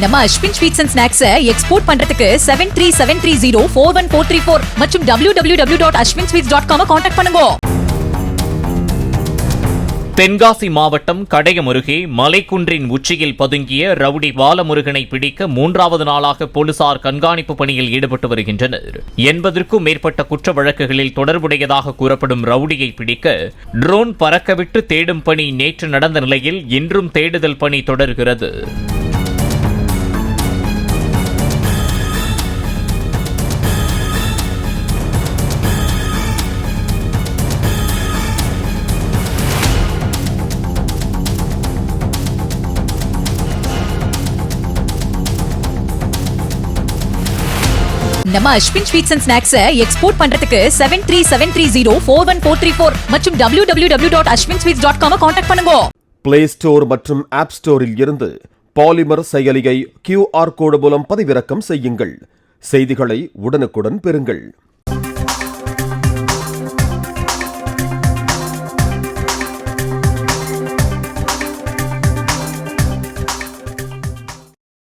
நம்ம Ashwin sweets and snacks export பண்றதுக்கு 7373041434 மற்றும் www.ashwinsweets.com கான்டாக்ட் பண்ணுங்க. தென்காசி மாவட்டம் கடையம் அருகே மலைக்குன்றின் உச்சியில் பதுங்கிய ரவுடி பாலமுருகனை பிடிக்க 3வது நாளாக போலீசார் கண்காணிப்பு பணியில் ஈடுபட்டு வருகின்றனர். 80க்கும் மேற்பட்ட குற்ற வழக்குகளில் தொடர்புடையதாக கூறப்படும் ரவுடியை பிடிக்க ட்ரோன் பறக்கவிட்டு தேடும் பணி நேற்று நடந்த நிலையில் இன்றும் தேடுதல் பணி தொடர்கிறது. நம்ம Ashwin sweets and snacks export பண்றதுக்கு 7373041434 மற்றும் www.ashwinsweets.com கான்டாக்ட் பண்ணுங்க. பிளே ஸ்டோர் மற்றும் ஆப் ஸ்டோரில் இருந்து பாலிமர் செயலியை QR கோடு மூலம் பதிவிறக்கம் செய்யுங்கள். செய்திகளை உடனுக்குடன் பெறுங்கள்.